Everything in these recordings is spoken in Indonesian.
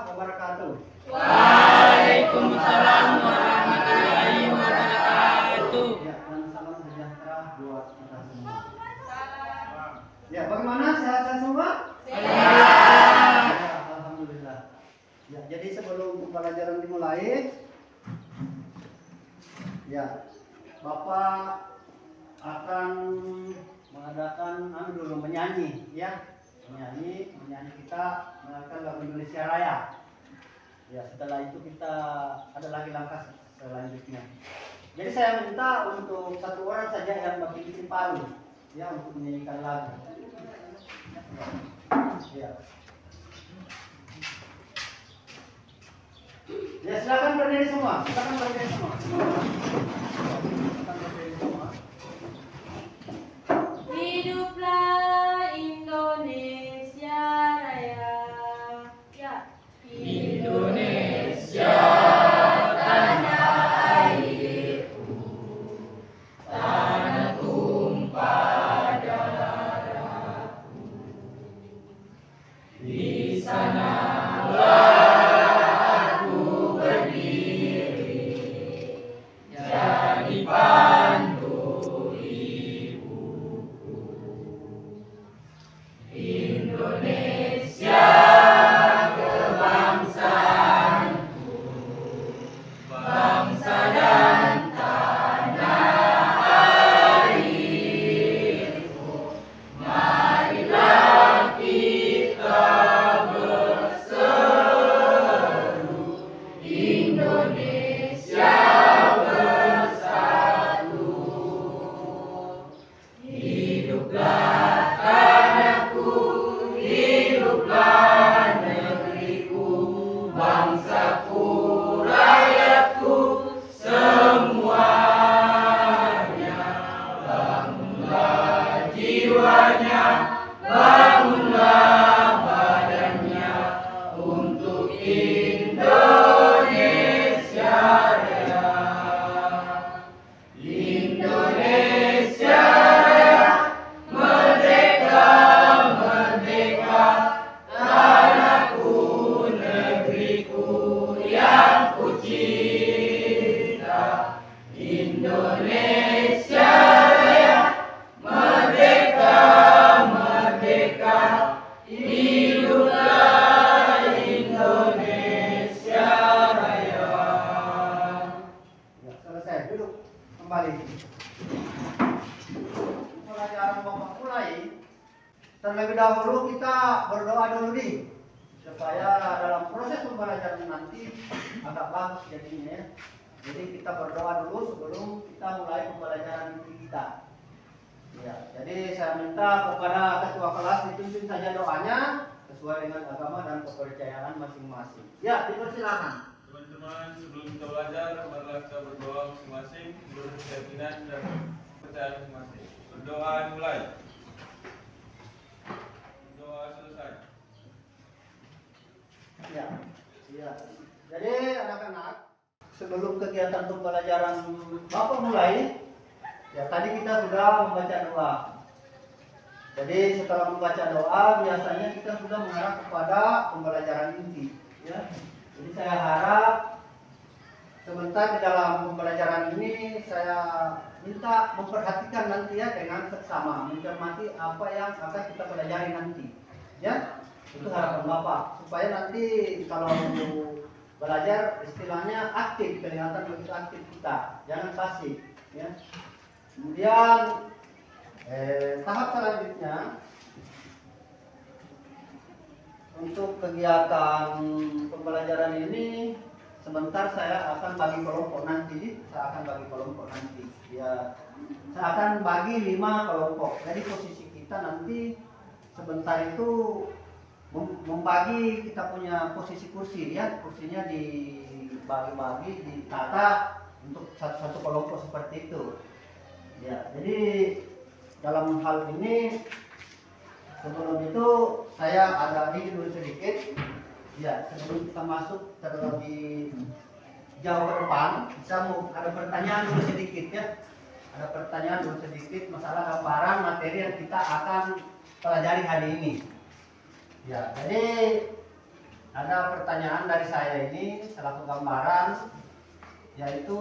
wabarakatuh. Waalaikumsalam warahmatullahi wabarakatuh. Ya, dan salam sejahtera buat kita semua. Ya, bagaimana sehat semua? Sehat. Ya, alhamdulillah. Ya, jadi sebelum pembelajaran dimulai, ya, Bapak akan mengadakan menyanyi, ya. Menyanyi kita mengenalkan lagu Indonesia Raya. Ya, setelah itu kita ada lagi langkah selanjutnya. Jadi saya minta untuk satu orang saja yang bikin palu, ya, untuk menyanyikan lagu. Ya. Ya, silakan berdiri semua. Silakan berdiri semua. Hiduplah Indonesia Raya. Ya. Indonesia tanah airku, tanah tumpah darahku. Di sanalah aku berdiri, jadi pandu ibuku. Indonesia kebangsaanku, bangsa dan tanah airku. Marilah kita berseru, Indonesia bersatu. Hiduplah tanahku, hiduplah negeriku, bangsaku, rakyatku, semuanya. Bangunlah jiwanya, bangunlah badannya, untuk Indonesia Raya. Indonesia Raya, merdeka, merdeka, tanahku, negeriku yang kucinta. Indonesia Raya, merdeka, merdeka, hiduplah Indonesia Raya. Ya, selesai. Duduk kembali. Pembelajaran Bapak mulai. Terlebih dahulu kita berdoa dulu nih, supaya dalam proses pembelajaran nanti agak bagus jadinya, ya. Jadi kita berdoa dulu sebelum kita mulai pembelajaran inti kita. Ya, jadi saya minta kepada ketua kelas dituntun saja doanya sesuai dengan agama dan kepercayaan masing-masing. Ya, dipersilakan. Teman-teman, sebelum kita belajar, marilah kita berdoa masing-masing menurut keyakinan dan kepercayaan masing-masing. Berdoa dimulai. Doa selesai. Ya, ya. Jadi anak-anak, sebelum kegiatan pembelajaran Bapak mulai, ya tadi kita sudah membaca doa. Jadi setelah membaca doa, biasanya kita sudah mengarah kepada pembelajaran inti. Ya. Jadi saya harap sebentar di dalam pembelajaran ini saya minta memperhatikan nanti ya dengan seksama, mencermati apa yang akan kita pelajari nanti. Ya, itu harapan Bapak supaya nanti kalau belajar istilahnya aktif, kelihatan begitu aktif kita, jangan pasif. Ya. Kemudian tahap selanjutnya untuk kegiatan pembelajaran ini sebentar saya akan bagi kelompok nanti. Ya, saya akan bagi 5 kelompok. Jadi posisi kita nanti sebentar itu membagi kita punya posisi kursi, ya, kursinya dibagi-bagi, ditata untuk satu-satu kelompok seperti itu. Ya, jadi dalam hal ini sebelum itu saya ada ini dulu sedikit. Ya, sebelum kita masuk terlebih jauh ke depan, bisa mau ada pertanyaan dulu sedikit, ya. Ada pertanyaan dulu sedikit masalah gambaran materi yang kita akan pelajari hari ini. Ya, jadi ada pertanyaan dari saya ini selaku gambaran, yaitu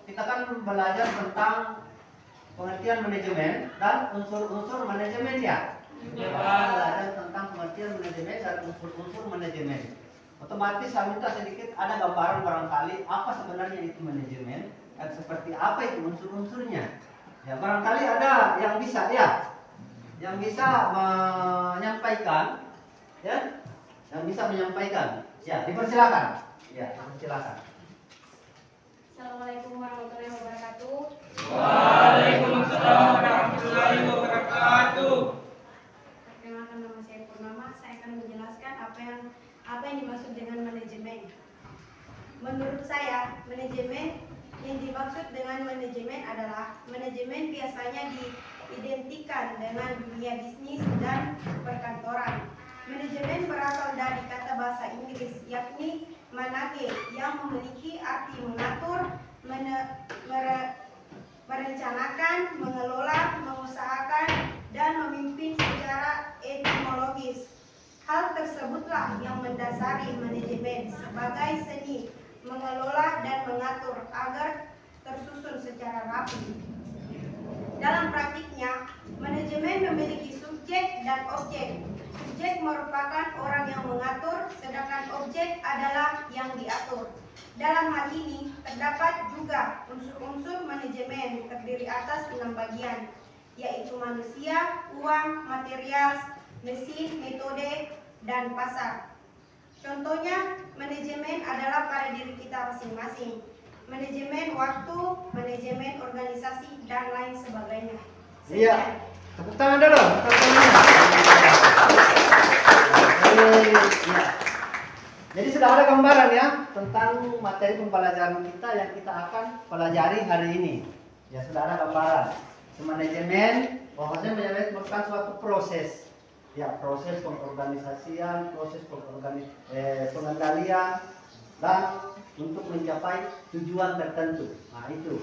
kita kan belajar tentang pengertian manajemen dan unsur-unsur manajemen ya. Kita belajar tentang pengertian manajemen dan unsur-unsur manajemen. Otomatis saya minta sedikit ada gambaran barangkali apa sebenarnya itu manajemen dan seperti apa itu unsur-unsurnya. Ya barangkali ada yang bisa ya, yang bisa menyampaikan, ya, yang bisa menyampaikan. Ya dipersilakan. Ya dipersilakan. Assalamualaikum warahmatullahi wabarakatuh. Waalaikumsalam warahmatullahi wabarakatuh. Perkenalkan, nama saya Purnama. Saya akan menjelaskan apa yang dimaksud dengan manajemen. Menurut saya, manajemen yang dimaksud dengan manajemen adalah manajemen biasanya diidentikan dengan dunia bisnis dan perkantoran. Manajemen berasal dari kata bahasa Inggris yakni manage yang memiliki arti mengatur, merencanakan, mengelola, mengusahakan, dan memimpin secara etimologis. Hal tersebutlah yang mendasari manajemen sebagai seni mengelola dan mengatur agar tersusun secara rapi. Dalam praktiknya, manajemen memiliki subjek dan objek. Subjek merupakan orang yang mengatur, sedangkan objek adalah yang diatur. Dalam hal ini, terdapat juga unsur-unsur manajemen terdiri atas 6 bagian, yaitu manusia, uang, material, mesin, metode, dan pasar. Contohnya, manajemen adalah pada diri kita masing-masing. Manajemen waktu, manajemen organisasi, dan lain sebagainya. Iya. Tepuk tangan dulu. Tepuk tangan. Ya. Jadi sudah ada gambaran ya tentang materi pembelajaran kita yang kita akan pelajari hari ini. Ya sudah ada gambaran. Manajemen, bahwasanya manajemen merupakan suatu proses. Ya, proses pengorganisasian, proses pengendalian dan untuk mencapai tujuan tertentu. Nah, itu.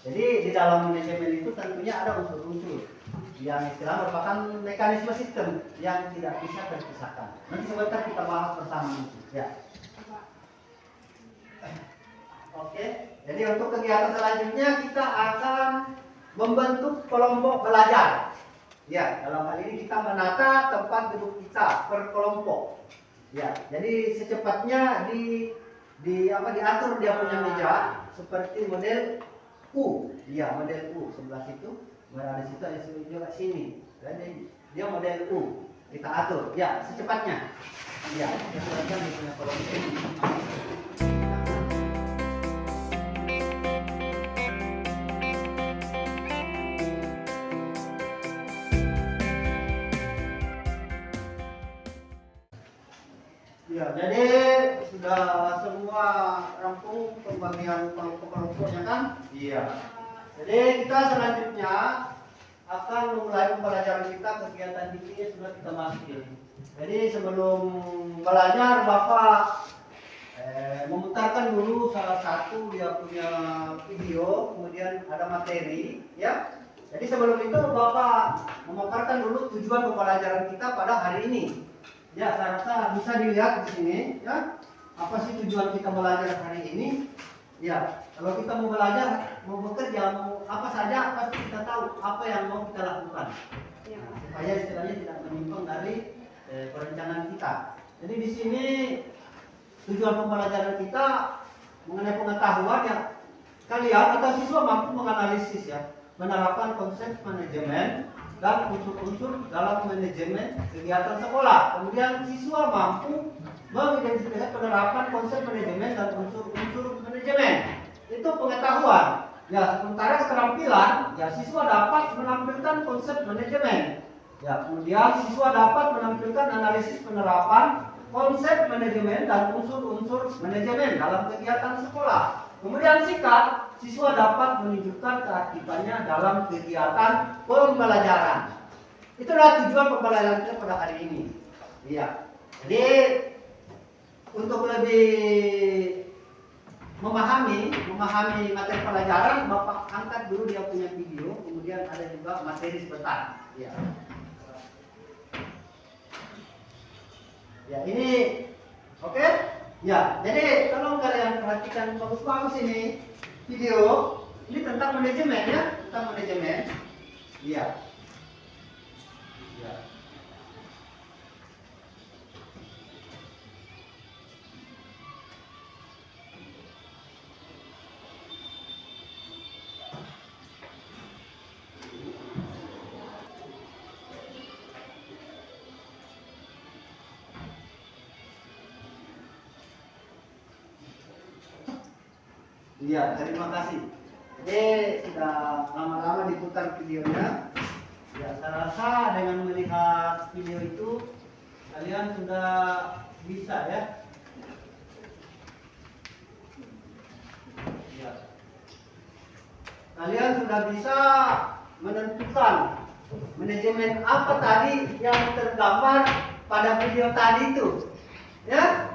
Jadi di dalam manajemen itu tentunya ada unsur-unsur yang istilah merupakan mekanisme sistem yang tidak bisa terpisahkan. Nanti sebentar kita bahas bersama itu. Ya. Oke. Jadi untuk kegiatan selanjutnya kita akan membentuk kelompok belajar. Ya, dalam hal ini kita menata tempat duduk kita per kelompok. Ya, jadi secepatnya diatur dia punya meja seperti model U. Ya, model U sebelah situ. Ada situ ada juga sini. Jadi dia model U. Kita atur. Ya, secepatnya. Ya, secepatnya dia punya kelompok. Ya, jadi sudah semua rampung pembagian kelompok-kelompoknya kan? Iya. Jadi kita selanjutnya akan memulai pembelajaran kita, kegiatan ini sudah kita masukin. Jadi sebelum belajar Bapak memutarkan dulu salah satu dia punya video, kemudian ada materi, ya. Jadi sebelum itu Bapak memaparkan dulu tujuan pembelajaran kita pada hari ini. Ya, saya rasa bisa dilihat di sini, ya. Apa sih tujuan kita belajar hari ini? Ya, kalau kita mau belajar, mau bekerja, mau apa saja, pasti kita tahu apa yang mau kita lakukan. Ya. Nah, supaya istilahnya tidak menyimpang dari perencanaan kita. Jadi di sini tujuan pembelajaran kita mengenai pengetahuan ya, kalian atau siswa mampu menganalisis ya, menerapkan konsep manajemen dan unsur-unsur dalam manajemen kegiatan sekolah. Kemudian siswa mampu mengidentifikasi penerapan konsep manajemen dan unsur-unsur manajemen. Itu pengetahuan. Ya, sementara keterampilan, ya siswa dapat menampilkan konsep manajemen. Ya, kemudian siswa dapat menampilkan analisis penerapan konsep manajemen dan unsur-unsur manajemen dalam kegiatan sekolah. Kemudian sikap, siswa dapat menunjukkan keaktifannya dalam kegiatan pembelajaran. Itulah tujuan pembelajaran kita pada hari ini. Iya. Jadi untuk lebih memahami materi pelajaran, Bapak angkat dulu dia punya video, kemudian ada juga materi sebentar. Iya. Ya ini Oke? Ya, jadi tolong kalian perhatikan bagus-bagus ini video. Ini tentang manajemen ya, tentang manajemen. Iya. Ya. Iya, terima kasih. Jadi sudah lama-lama diputar videonya. Ya, saya rasa dengan melihat video itu kalian sudah bisa ya. Ya. Kalian sudah bisa menentukan manajemen apa tadi yang tergambar pada video tadi itu. Ya?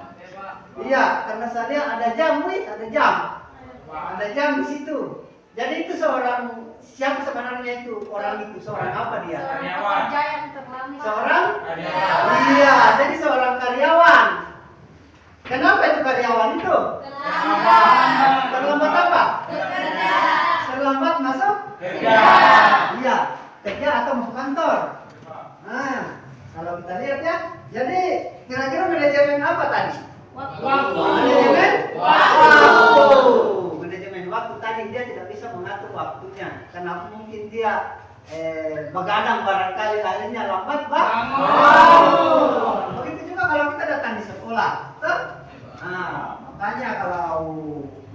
Iya, karena saya ada jam, ada jam. Ada jam di situ. Jadi itu seorang siapa sebenarnya itu? Orang itu seorang apa dia? Karyawan. Seorang Karyawan. Iya, jadi seorang karyawan. Kenapa itu karyawan itu? Terlambat apa? Terlambat masuk? Kerja. Iya, kerja atau masuk kantor. Nah, kalau kita lihat ya, jadi kira-kira manajemen apa tadi? Manajemen waktu. Manajemen waktu tadi dia tidak bisa mengatur waktunya. Karena mungkin dia begadang barangkali akhirnya lambat bangun. Begitu juga kalau kita datang di sekolah. Tuh? Nah, makanya kalau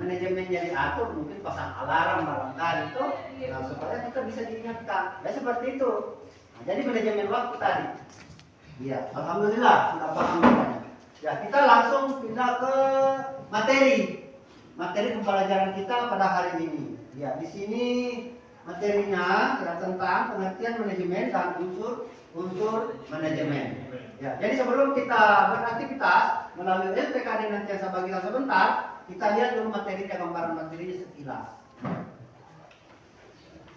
manajemennya diatur mungkin pasang alarm barangkali itu, nah, supaya kita bisa diingatkan. Ya seperti itu. Nah, jadi manajemen waktu tadi. Iya, alhamdulillah sudah paham semuanya. Ya, kita langsung pindah ke materi pembelajaran kita pada hari ini. Ya, di sini materinya ya, tentang pengertian manajemen dan unsur manajemen. Ya, jadi sebelum kita beraktivitas melalui LPKD nanti yang saya bagikan sebentar, kita lihat dulu materinya, gambaran materinya sekilas.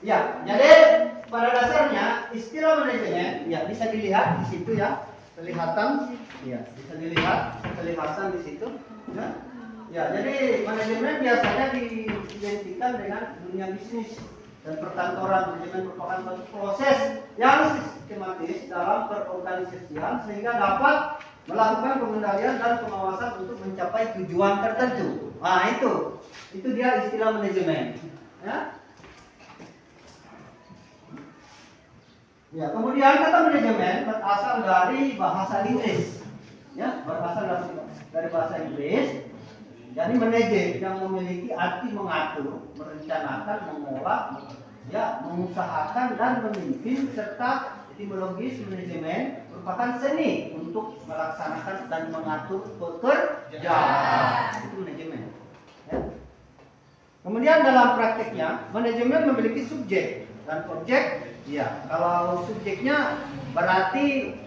Ya, jadi pada dasarnya istilah manajemen ya bisa dilihat di situ ya. Kelihatan, ya bisa dilihat, kelihatan di situ. Ya, ya jadi manajemen biasanya diidentikan dengan dunia bisnis dan perkantoran. Manajemen merupakan suatu proses yang sistematis dalam perorganisasian sehingga dapat melakukan pengendalian dan pengawasan untuk mencapai tujuan tertentu. Nah itu dia istilah manajemen. Ya. Ya, kemudian kata manajemen berasal dari bahasa Inggris. Ya, berasal dari bahasa Inggris. Jadi manajer yang memiliki arti mengatur, merencanakan, mengolah, ya, mengusahakan dan memimpin serta etimologis manajemen merupakan seni untuk melaksanakan dan mengatur pekerjaan. Itu manajemen. Ya. Kemudian dalam prakteknya manajemen memiliki subjek dan objek. Ya, kalau subjeknya berarti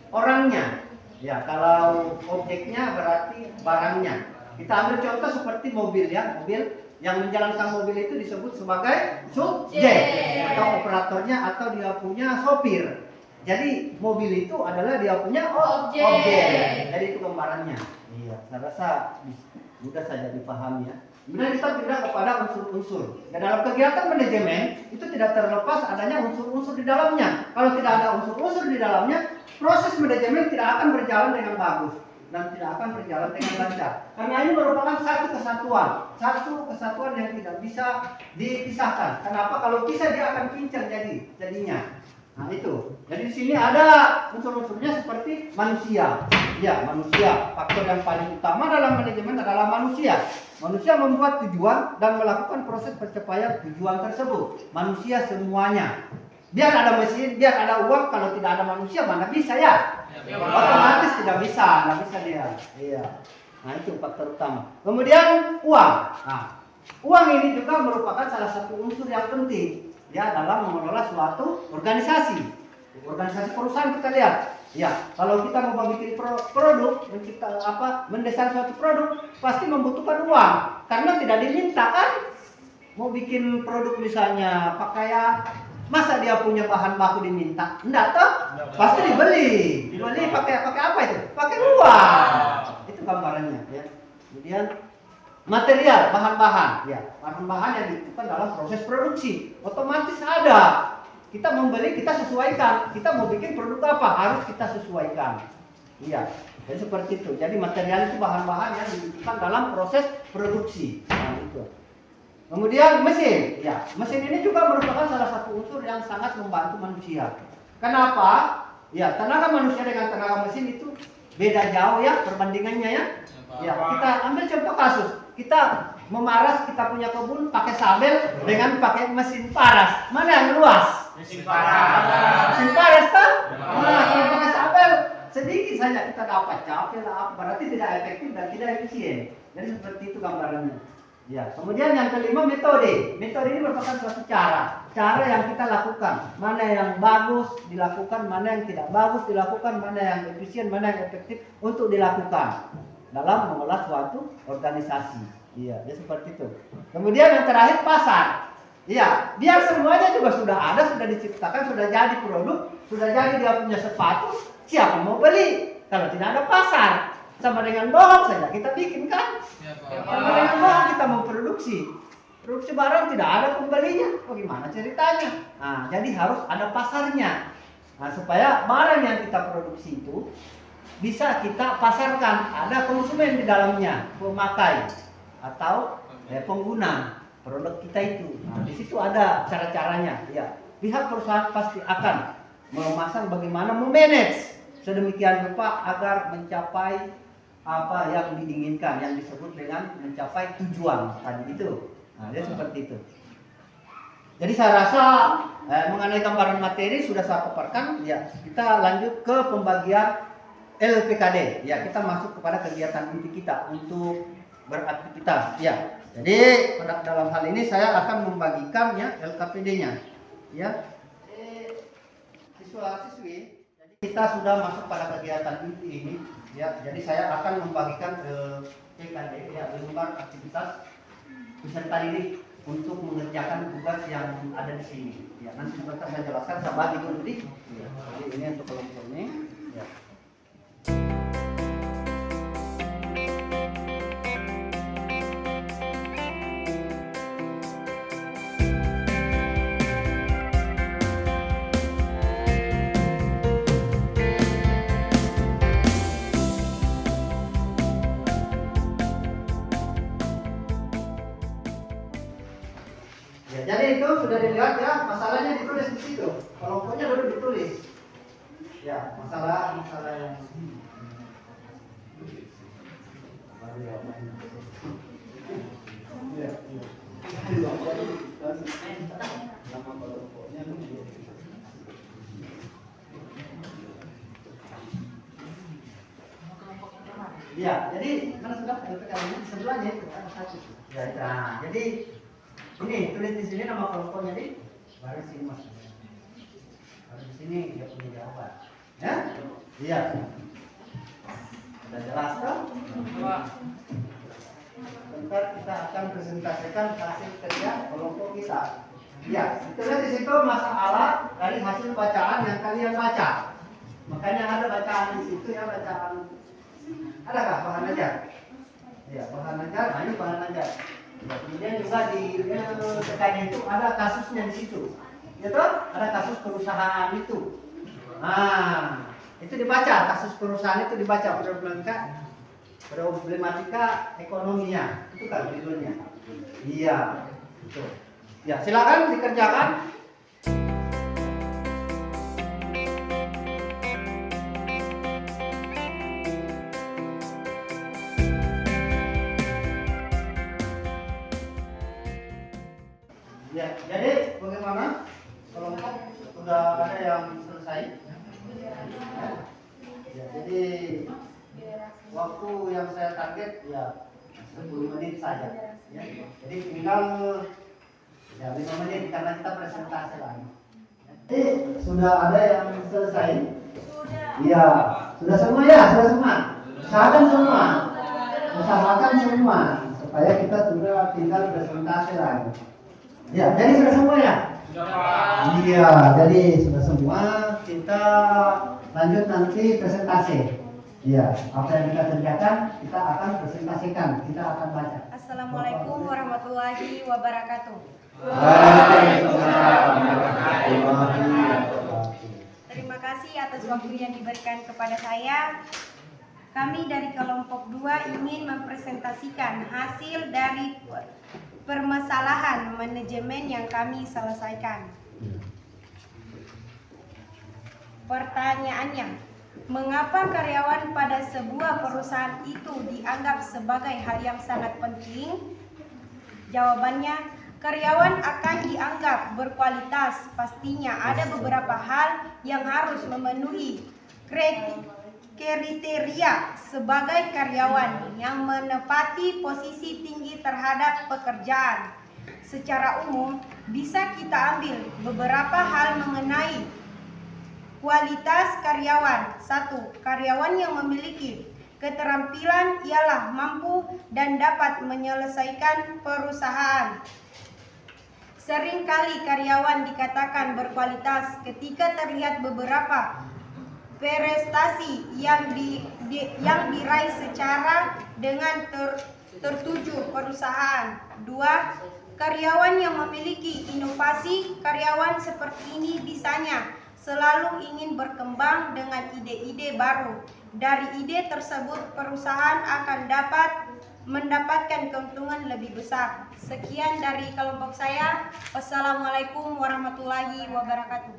orangnya. Ya, kalau objeknya berarti barangnya. Kita ambil contoh seperti mobil ya, mobil yang menjalankan mobil itu disebut sebagai subjek atau operatornya atau dia punya sopir. Jadi mobil itu adalah dia punya objek. Jadi itu gambarannya. Iya, saya rasa mudah saja dipahami ya. Kemudian kita pindah kepada unsur-unsur. Ya, dalam kegiatan manajemen itu tidak terlepas adanya unsur-unsur di dalamnya. Kalau tidak ada unsur-unsur di dalamnya, proses manajemen tidak akan berjalan dengan bagus dan tidak akan berjalan dengan lancar. Karena ini merupakan satu kesatuan yang tidak bisa dipisahkan. Kenapa? Kalau bisa dia akan pincang jadinya. Nah itu. Jadi di sini ada unsur-unsurnya seperti manusia. Ya, manusia. Faktor yang paling utama dalam manajemen adalah manusia. Manusia membuat tujuan dan melakukan proses pencapaian tujuan tersebut. Manusia semuanya. Biar ada mesin, biar ada uang, kalau tidak ada manusia mana bisa ya? Otomatis tidak bisa dia. Iya. Nah itu faktor utama. Kemudian uang. Nah, uang ini juga merupakan salah satu unsur yang penting ya dalam mengelola suatu organisasi. Organisasi perusahaan kita lihat. Ya, kalau kita mau bikin produk, mendesain suatu produk, pasti membutuhkan uang. Karena tidak diminta kan? Mau bikin produk misalnya pakaian, masa dia punya bahan baku diminta? Enggak toh? Pasti dibeli. Dibeli pakai apa itu? Pakai uang. itu gambarannya ya. Kemudian material, bahan-bahan, ya, bahan-bahan yang dibutuhkan dalam proses produksi, otomatis ada. Kita membeli, kita sesuaikan. Kita mau bikin produk apa, harus kita sesuaikan. Iya, jadi seperti itu. Jadi material itu bahan-bahan yang dibutuhkan dalam proses produksi. Nah, itu. Kemudian mesin, ya, mesin ini juga merupakan salah satu unsur yang sangat membantu manusia. Kenapa? Ya, tenaga manusia dengan tenaga mesin itu beda jauh ya perbandingannya ya. Ya, kita ambil contoh kasus. Kita memaras, kita punya kebun pakai sabel dengan pakai mesin paras. Mana yang luas? Mesin paras. Mesin paras kan? Nah, kalau pakai sabel sedikit saja kita dapat capek lah, berarti tidak efektif dan tidak efisien. Jadi seperti itu gambarannya. Ya, kemudian yang kelima metode. Metode ini merupakan suatu cara yang kita lakukan. Mana yang bagus dilakukan, mana yang tidak bagus dilakukan, mana yang efisien, mana yang efektif untuk dilakukan dalam mengelola suatu organisasi. Iya, ya seperti itu. Kemudian yang terakhir pasar. Iya, biar semuanya juga sudah ada, sudah diciptakan, sudah jadi produk, sudah jadi dia punya sepatu, siapa mau beli? Kalau tidak ada pasar, sama dengan bohong saja kita bikin kan? Sama dengan bohong kita mau produksi barang tidak ada pembelinya, bagaimana ceritanya? Nah, jadi harus ada pasarnya. Nah, supaya barang yang kita produksi itu bisa kita pasarkan, ada konsumen di dalamnya, pemakai atau pengguna produk kita itu. Nah, di situ ada cara-caranya. Ya, pihak perusahaan pasti akan memasang bagaimana memanage sedemikian rupa agar mencapai apa yang diinginkan, yang disebut dengan mencapai tujuan tadi itu. Nah, dia seperti itu. Jadi saya rasa mengenai gambaran materi sudah saya paparkan. Ya, kita lanjut ke pembagian LPKD. Ya, kita masuk kepada kegiatan inti kita untuk beraktivitas. Ya, jadi dalam hal ini saya akan membagikan ya LKPD-nya. Ya, siswa-siswi. Jadi kita sudah masuk pada kegiatan inti ini. Ya, jadi saya akan membagikan LPKD ya, lembar aktivitas peserta didik untuk mengerjakan tugas yang ada di sini. Ya, nanti sebentar saya jelaskan. Saya bagi dulu nih. Ya, jadi ini untuk kelompok ini. Ya. Jadi itu sudah dilihat ya, masalahnya ditulis di situ. Kelompoknya dulu ditulis. Ya, masalah yang ya, jadi mana sudah LPKD di sebelahnya itu ada satu. Ya, nah, jadi ini tulis di sini nama kelompoknya di baris sini mas. Baris di sini dia punya jawaban. Ya? Iya. Sudah jelas kan? Bentar kita akan presentasikan hasil kerja kelompok kita. Ya, ditulis di situ masalah dari hasil bacaan yang kalian baca. Makanya ada bacaan di situ ya, bacaan. Adakah bahan ajar? Ya, bahan ajar. Nah, ini bahan ajar. Ya, kemudian juga di TKD itu ada kasusnya di situ, ya toh? Ada kasus perusahaan itu. Nah, itu dibaca, kasus perusahaan itu dibaca, problematika ekonominya, itu kan judulnya. Iya, itu. Ya, silakan dikerjakan. Ya, jadi bagaimana? Kelompok sudah ada yang selesai? Ya, jadi waktu yang saya target ya 10 menit saja. Ya, jadi tinggal ya 5 menit karena kita presentasi lagi. Jadi sudah ada yang selesai? Iya, sudah semua ya, sudah semua. Usahakan semua, usahakan semua supaya kita sudah tinggal presentasi lagi. Ya, jadi sudah semua ya? Iya, jadi sudah semua. Kita lanjut nanti presentasi. Iya, apa yang kita kerjakan kita akan presentasikan, kita akan baca. Assalamualaikum warahmatullahi wabarakatuh. Waalaikumsalam warahmatullahi wabarakatuh. Terima kasih atas waktu yang diberikan kepada saya. Kami dari kelompok 2 ingin mempresentasikan hasil dari permasalahan manajemen yang kami selesaikan. Pertanyaannya, mengapa karyawan pada sebuah perusahaan itu dianggap sebagai hal yang sangat penting? Jawabannya, karyawan akan dianggap berkualitas. Pastinya ada beberapa hal yang harus memenuhi kriteria sebagai karyawan yang menepati posisi tinggi terhadap pekerjaan. Secara umum, bisa kita ambil beberapa hal mengenai kualitas karyawan. 1. Karyawan yang memiliki keterampilan ialah mampu dan dapat menyelesaikan perusahaan. Seringkali karyawan dikatakan berkualitas ketika terlihat beberapa prestasi yang diraih secara dengan tertuju perusahaan. 2. Karyawan yang memiliki inovasi. Karyawan seperti ini bisanya selalu ingin berkembang dengan ide-ide baru. Dari ide tersebut, perusahaan akan mendapatkan keuntungan lebih besar. Sekian dari kelompok saya. Wassalamualaikum warahmatullahi wabarakatuh.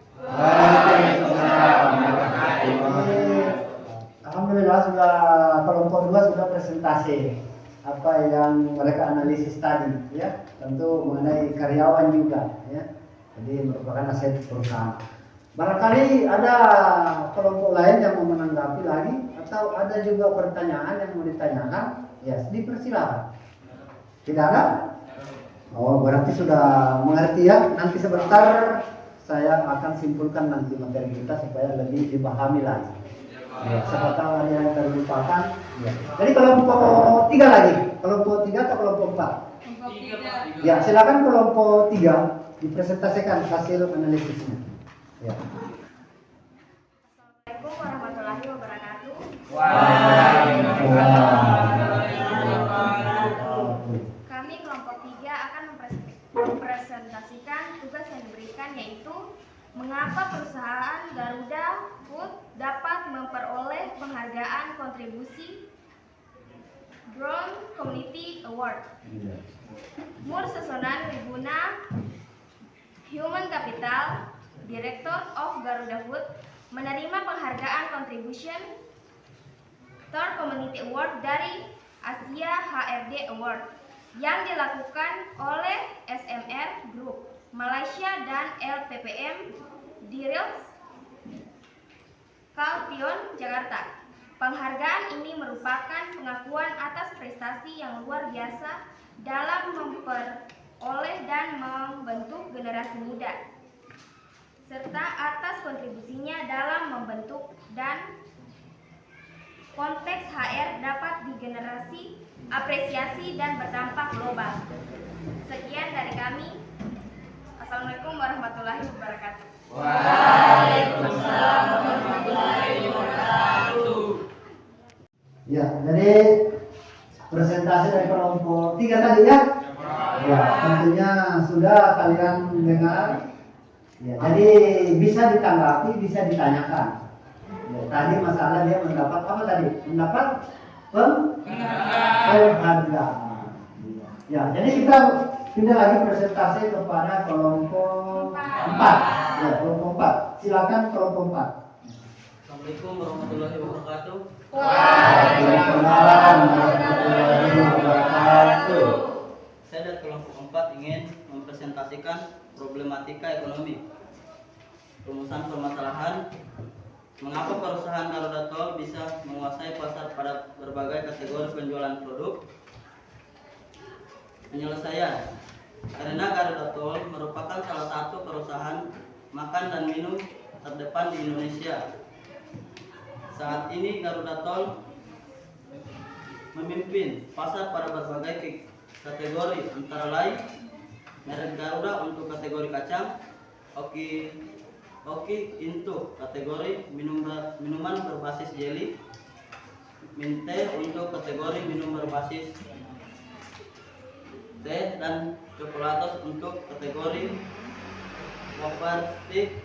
Alhamdulillah sudah kelompok 2 sudah presentasi apa yang mereka analisis tadi, ya, tentu mengenai karyawan juga, ya. Jadi merupakan aset perusahaan. Barangkali ada kelompok lain yang mau menanggapi lagi atau ada juga pertanyaan yang mau ditanyakan, ya, dipersilakan. Tidak ada? Oh, berarti sudah mengerti, ya. Nanti sebentar saya akan simpulkan nanti materi kita supaya lebih dipahami lagi. Ya, siapa tahu ada yang terlupakan. Ya. Jadi kelompok 3 lagi, kelompok 3 atau kelompok 4? Ya, silakan kelompok 3 dipresentasikan hasil analisisnya. Ya. Assalamualaikum warahmatullahi wabarakatuh. Kami kelompok 3 akan mempresentasikan tugas yang diberikan, yaitu mengapa perusahaan Garuda Food dapat memperoleh penghargaan kontribusi Brown Community Award. Mur Sesonan Wiguna, Human Capital Director of Garuda Food, menerima penghargaan Contribution Third Community Award dari Asia HRD Award yang dilakukan oleh SMR Group Malaysia dan LPPM Dirils Kaltion Jakarta. Penghargaan ini merupakan pengakuan atas prestasi yang luar biasa dalam memperoleh dan membentuk generasi muda, serta atas kontribusinya dalam membentuk dan konteks HR dapat digenerasi, apresiasi, dan berdampak global. Sekian dari kami. Assalamualaikum warahmatullahi wabarakatuh. Waalaikumsalam warahmatullahi wabarakatuh. Ya, jadi presentasi dari kelompok 3 tadi, ya. Ya, tentunya sudah kalian dengar. Ya, jadi bisa ditanggapi, bisa ditanyakan. Ya, tadi masalah dia mendapat apa tadi? Mendapat penghargaan. Ya, jadi kita pindah lagi presentasi kepada kelompok 4. Ya, kelompok 4. Silakan kelompok 4. Assalamualaikum warahmatullahi wabarakatuh. Waalaikumsalam warahmatullahi wabarakatuh. Saya dari kelompok 4 ingin mempresentasikan problematika ekonomi. Rumusan permasalahan mengapa perusahaan Garuda Tol bisa menguasai pasar pada berbagai kategori penjualan produk. Penyelesaian, karena Garuda Tol merupakan salah satu perusahaan makan dan minum terdepan di Indonesia. Saat ini Garuda Tol memimpin pasar pada berbagai kategori, antara lain merek Garuda untuk kategori kacang, Oki untuk kategori minuman berbasis jelly, min T untuk kategori minum berbasis teh dan coklatos untuk kategori wafer stick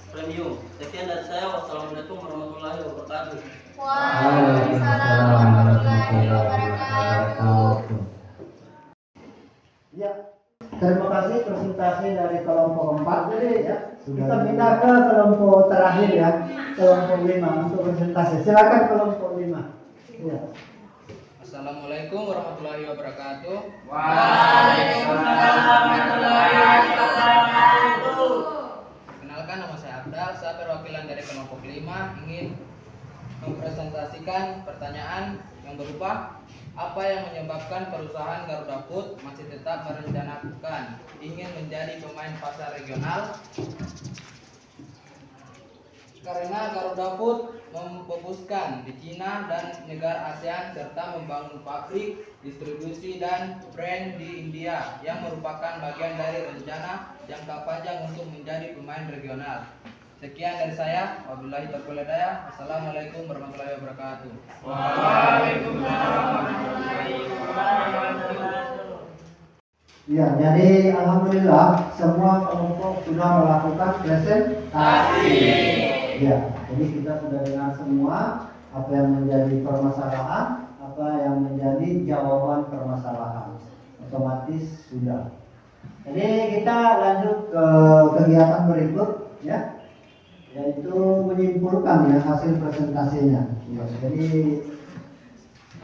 premium. Sekian dari saya. Wassalamualaikum warahmatullahi wabarakatuh. Waalaikumsalam warahmatullahi wabarakatuh. Ya, terima kasih presentasi dari kelompok 4. Jadi ya, kita pindah ke kelompok terakhir ya, kelompok 5 untuk presentasi. Silakan kelompok 5. Ya. Assalamualaikum warahmatullahi wabarakatuh. Waalaikumsalam warahmatullahi wabarakatuh. Kenalkan, nama saya Abdal. Saya perwakilan dari kelompok 5 ingin mempresentasikan pertanyaan yang berupa apa yang menyebabkan perusahaan Garuda Food masih tetap merencanakan ingin menjadi pemain pasar regional? Karena Garuda Food memfokuskan di Cina dan negara ASEAN serta membangun pabrik, distribusi dan brand di India yang merupakan bagian dari rencana jangka panjang untuk menjadi pemain regional. Sekian dari saya. Wabillahi taufiq wal hidayah. Assalamualaikum warahmatullahi wabarakatuh. Waalaikumsalam warahmatullahi wabarakatuh. Ya, jadi alhamdulillah semua kelompok sudah melakukan presentasi. Ya, jadi kita sudah dengar semua apa yang menjadi permasalahan, apa yang menjadi jawaban permasalahan. Otomatis sudah. Jadi kita lanjut ke kegiatan berikut ya, yaitu menyimpulkan ya hasil presentasinya. Ya, jadi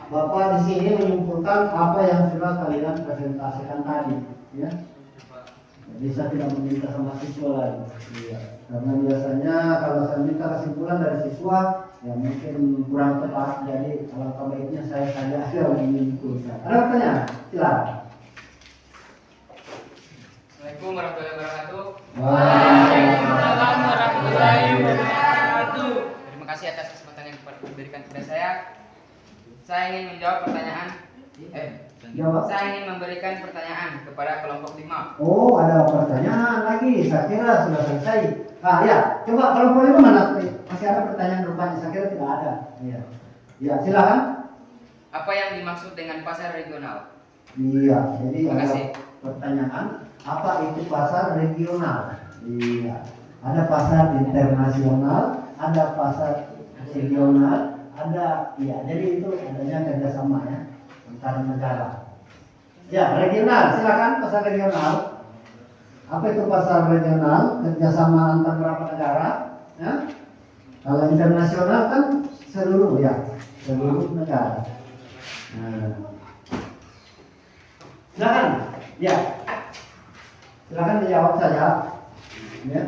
Bapak di sini menyimpulkan apa yang sudah kalian presentasikan tadi, ya. Jadi saya tidak meminta sama siswa lagi, ya. Karena biasanya kalau saya minta kesimpulan dari siswa, ya mungkin kurang tepat. Jadi alangkah baiknya saya saja yang menyimpulkan. Ada pertanyaan? Silakan. Assalamualaikum warahmatullahi wabarakatuh. Waalaikumsalam warahmatullahi wabarakatuh. Terima kasih atas kesempatan yang diberikan kepada saya. Saya ingin menjawab pertanyaan. Jawab. Saya ingin memberikan pertanyaan kepada kelompok 5. Oh, ada pertanyaan lagi. Saya kira sudah selesai. Ah ya, coba kelompok 5 mana? Masih ada pertanyaan rupanya. Saya kira tidak ada. Iya. Ya, silakan. Apa yang dimaksud dengan pasar regional? Iya, jadi Terima ada kasih. pertanyaan, apa itu pasar regional? Iya, ada pasar internasional, ada pasar regional, ada, iya, jadi itu adanya kerjasama ya antar negara. Ya, regional, silakan pasar regional. Apa itu pasar regional? Kerjasama antar beberapa negara. Ya. Kalau internasional kan seluruh ya, seluruh negara. Nah. Silakan, ya. Silakan dijawab saja. Ya.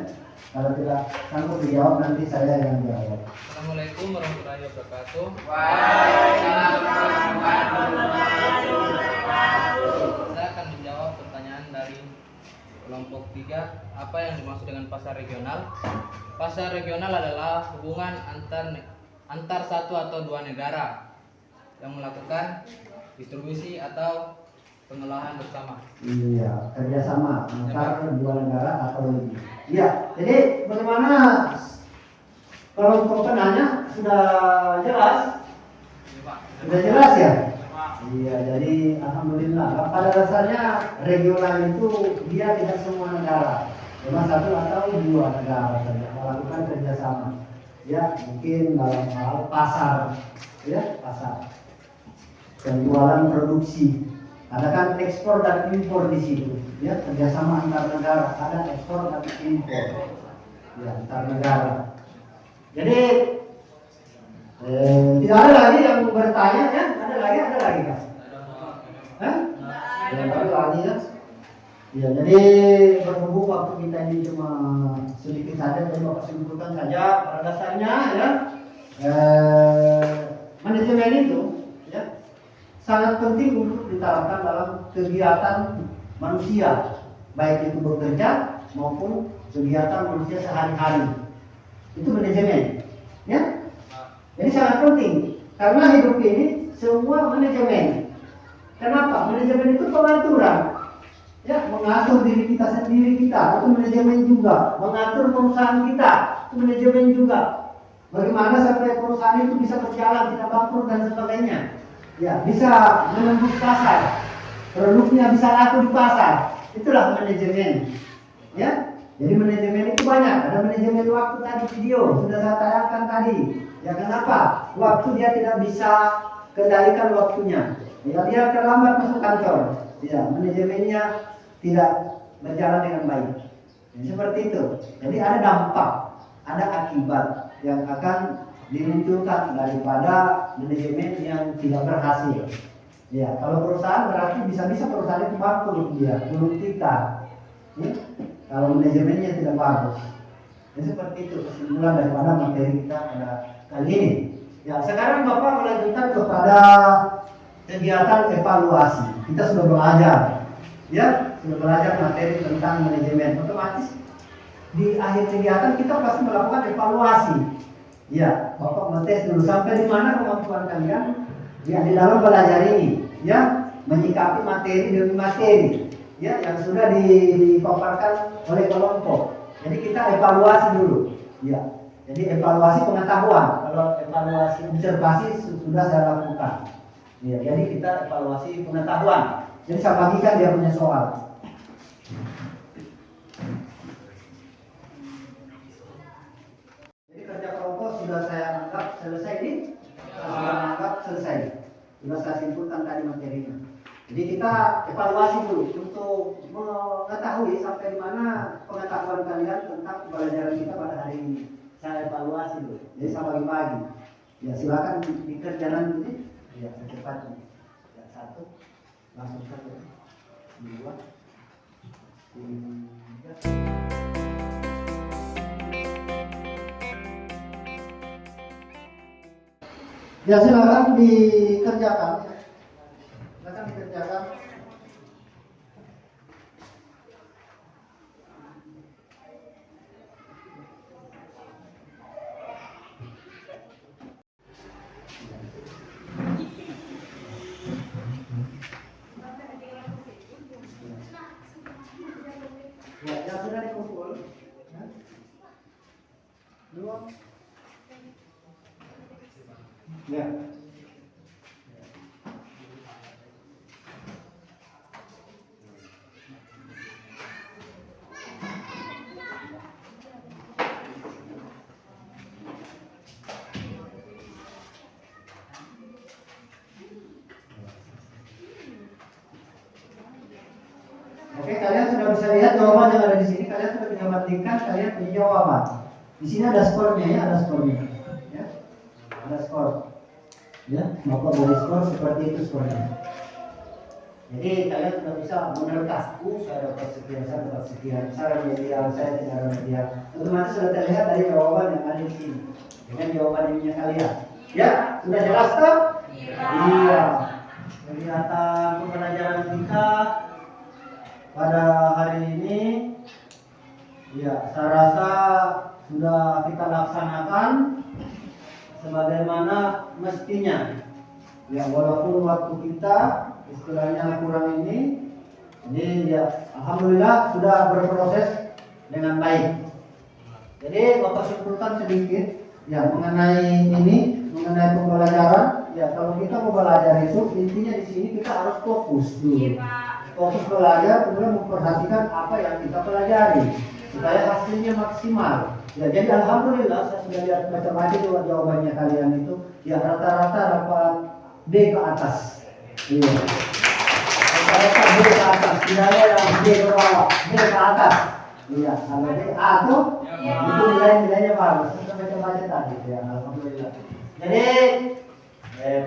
Kalau tidak sanggup dijawab nanti saya yang jawab. Assalamualaikum warahmatullahi wabarakatuh. Waalaikumsalam warahmatullahi wabarakatuh. Saya akan menjawab pertanyaan dari kelompok 3. Apa yang dimaksud dengan pasar regional? Pasar regional adalah hubungan antar satu atau dua negara yang melakukan distribusi atau pengolahan bersama. Iya, kerjasama antar dua negara atau lebih. Iya, jadi bagaimana kelompok penanya sudah jelas? Sudah jelas ya? Iya, jadi alhamdulillah. Pada dasarnya regional itu dia tidak semua negara, cuma satu atau dua negara saja melakukan kerjasama. Ya, mungkin dalam hal pasar, ya pasar, penjualan produksi. Ada kan ekspor dan impor di situ, ya kerjasama antar negara. Ada ekspor dan impor, ya antar negara. Jadi tidak ada lagi yang bertanya ya? Ada lagi kan? Hah? Tidak ada lagi ya? Ya, jadi berhubung waktu kita ini cuma sedikit saja, jadi Bapak simpulkan saja pada dasarnya ya. Manajemen itu ya sangat penting untuk diterapkan dalam kegiatan manusia, baik itu bekerja maupun kegiatan manusia sehari-hari. Itu manajemen, ya. Jadi sangat penting karena hidup ini semua manajemen. Kenapa? Manajemen itu pengaturan, ya, mengatur diri kita sendiri itu manajemen juga, mengatur perusahaan kita itu manajemen juga, Bagaimana sampai perusahaan itu bisa berjalan, tidak bangkrut dan sebagainya. Ya, bisa menembus pasar, produknya bisa laku di pasar. Itulah manajemen. Ya, jadi manajemen itu banyak. Ada manajemen waktu tadi video sudah saya tayangkan tadi. Ya, kenapa? Waktu dia tidak bisa kendalikan waktunya. Ya, dia terlambat masuk kantor. Ya, manajemennya tidak berjalan dengan baik. Ya, seperti itu. Jadi ada dampak, ada akibat yang akan dimunculkan daripada manajemen yang tidak berhasil. Ya, kalau perusahaan berarti bisa-bisa perusahaan itu bangkrut dia, gulung tikar. Ya, kalau manajemennya tidak bagus. Ya, seperti itu kesimpulan daripada materi kita pada kali ini. Ya, sekarang Bapak melanjutkan kepada kegiatan evaluasi. Kita sudah belajar, ya, sudah belajar materi tentang manajemen. Otomatis di akhir kegiatan kita pasti melakukan evaluasi. Ya, Bapak mengetes dulu sampai di mana kemampuan kalian ya di dalam belajar ini, ya, menyikapi materi demi materi, ya, yang sudah dipaparkan oleh kelompok. Jadi kita evaluasi dulu, ya. Jadi evaluasi pengetahuan, kalau evaluasi observasi sudah saya lakukan. Ya, jadi kita evaluasi pengetahuan. Jadi saya bagikan dia punya soal. Jadi kerja kelompok sudah saya anggap selesai ini, sudah anggap selesai. Sudah saya simpulkan tadi materinya. Jadi kita evaluasi dulu untuk mengetahui sampai di mana pengetahuan kalian tentang pembelajaran kita pada hari ini. Saya evaluasi dulu. Jadi saya bagi-bagi. Ya, silakan dikerjakan ini. Ya, secepatnya. Ya, 1 langsung 1 2 3. Ya, silakan dikerjakan. Silakan dikerjakan. Ya, yang sudah dikumpul. Ya. 2. Ya. Oke, kalian sudah bisa lihat jawaban yang ada di sini. Kalian sudah bisa bandingkan, kalian punya jawaban. Di sini ada skornya, ya, ada skornya. Ya, ada skor. Ya, Bapak beri skor seperti itu skornya. Jadi kalian sudah bisa menerkas, saya dapat sekian, saya remedial, saya tidak remedial. Otomatis sudah terlihat dari jawaban yang ada di sini dengan jawaban ininya kalian. Ya, sudah jelas toh? Iya. Kegiatan pembelajaran kita pada hari ini, ya, saya rasa sudah kita laksanakan sebagaimana mestinya. Ya, walaupun waktu kita istilahnya kurang ini ya, alhamdulillah sudah berproses dengan baik. Jadi Bapak simpulkan sedikit ya mengenai ini, mengenai pembelajaran. Ya, kalau kita mau belajar itu intinya di sini kita harus fokus dulu. Fokus belajar, kemudian memperhatikan apa yang kita pelajari supaya hasilnya maksimal. Ya, jadi alhamdulillah saya sudah lihat macam-macam jawabannya kalian itu ya rata-rata dapat B ke atas. Iya. Rata-rata B ke atas, tidak ada yang B ke bawah, B ke atas. Iya, kalau B A tuh itu nilainya bagus. Sudah macam-macam tadi ya, alhamdulillah. Jadi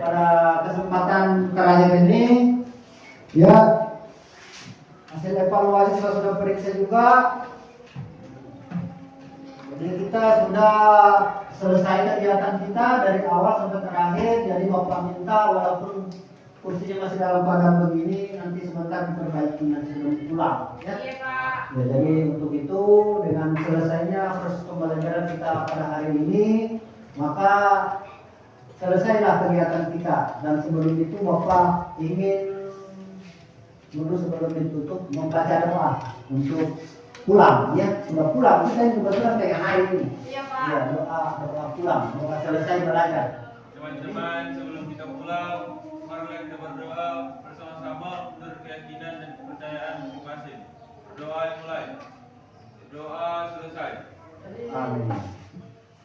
pada kesempatan terakhir ini ya hasil evaluasi saya sudah periksa juga. Jadi kita sudah selesai kegiatan kita dari awal sampai terakhir. Jadi Bapak minta walaupun kursinya masih dalam keadaan begini, nanti sebentar diperbaiki nanti sebelum pulang. Ya? Iya, Pak. Ya, jadi untuk itu dengan selesainya proses pembelajaran kita pada hari ini, maka selesailah kegiatan kita. Dan sebelum itu Bapak ingin dulu sebelum ditutup membaca doa untuk pulang ya, sudah pulang. Kita ini kebetulan dengan hari ini. Iya Pak. Ya, doa pulang, doa selesai belajar. Teman-teman, sebelum kita pulang, marilah kita berdoa bersama-sama menurut keyakinan dan kepercayaan masing-masing. Berdoa mulai. Doa selesai. Amin.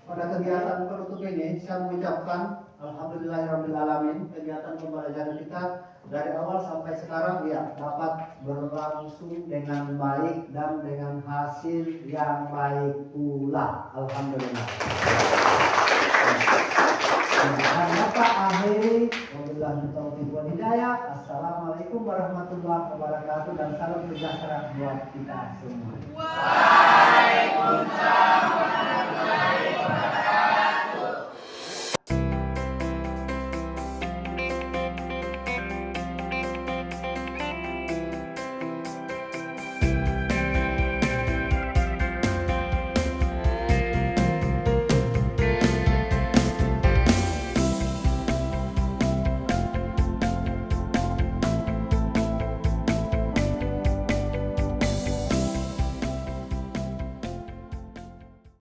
Pada kegiatan penutup ini saya mengucapkan alhamdulillahirrahmanirrahim, kegiatan pembelajaran kita dari awal sampai sekarang ya dapat berlangsung dengan baik dan dengan hasil yang baik pula. Alhamdulillah. Dan Bapak akhiri wabillahi taufiq wal hidayah. Assalamualaikum warahmatullahi wabarakatuh dan salam sejahtera buat kita semua. Waalaikumsalam warahmatullahi wabarakatuh.